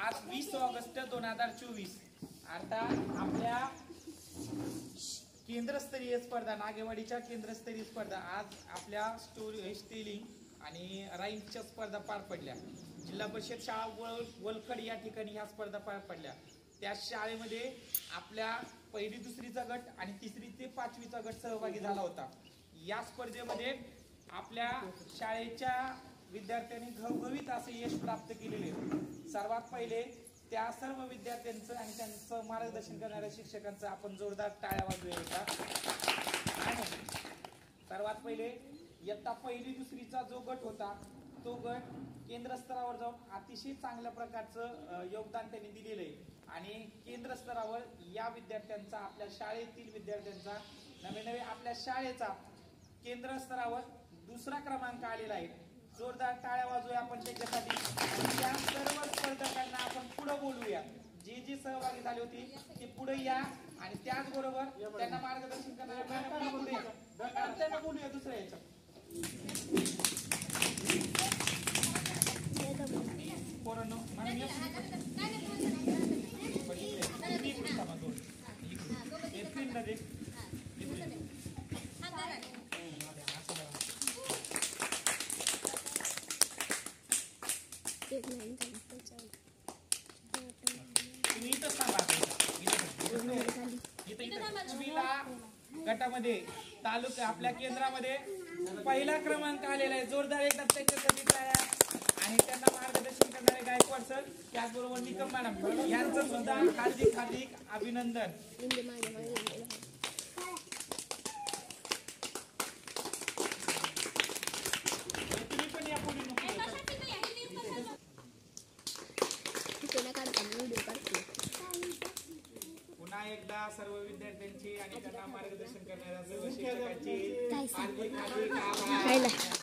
आज 20 ऑगस्ट 2024 अर्थात आपल्या केंद्रस्तरीय स्पर्धा नागेवाडीच्या केंद्रस्तरीय स्पर्धा आज आपल्या स्टोरी स्टेलिंग आणि राईमच्या स्पर्धा पार पडल्या। जिल्हा परिषद शाळा वलखड या ठिकाणी ह्या स्पर्धा पार पडल्या। त्या शाळेमध्ये आपल्या पहिली दुसरीचा गट आणि तिसरी ते पाचवीचा गट सहभागी झाला होता। या स्पर्धेमध्ये आपल्या शाळेच्या विद्यार्थ्यांनी घवघवीत असे यश प्राप्त केलेले। सर्वात पहिले त्या सर्व विद्यार्थ्यांचं आणि त्यांचं मार्गदर्शन करणाऱ्या शिक्षकांचं आपण जोरदार टाळ्या वाजवूया। सर्वात पहिले इयत्ता पहिली दुसरीचा जो गट होता तो गट केंद्र स्तरावर जाऊन अतिशय चांगल्या प्रकारचं योगदान त्यांनी दिलेलं आहे आणि केंद्र स्तरावर या विद्यार्थ्यांचा आपल्या शाळेतील विद्यार्थ्यांचा नवे आपल्या शाळेचा केंद्र स्तरावर दुसरा क्रमांक आलेला आहे। जोरदार टाळ्या वाजवूया आपण त्याच्यासाठी। या सर्व स्पर्धकांना आपण पुढे बोलूया। जे सहभागी झाले होते ते पुढे या आणि त्याचबरोबर त्यांना मार्गदर्शन करणाऱ्या बोलूया दुसऱ्या याच्यात। गटामध्ये तालुका आपल्या केंद्रामध्ये पहिला क्रमांक आलेला आहे। जोरदार एकदा त्याच्यासाठी टाळ्या आणि त्यांना मार्गदर्शन करणारे गायकवाड सर त्याचबरोबर निकम मॅडम यांचं सुद्धा हार्दिक हार्दिक अभिनंदन। तुम्ही पण या पुढे पुन्हा एकदा सर्व विद्यार्थ्यांची आणि त्यांना मार्गदर्शन करणाऱ्या सर्व शिक्षकांची हार्दिक हार्दिक आभार।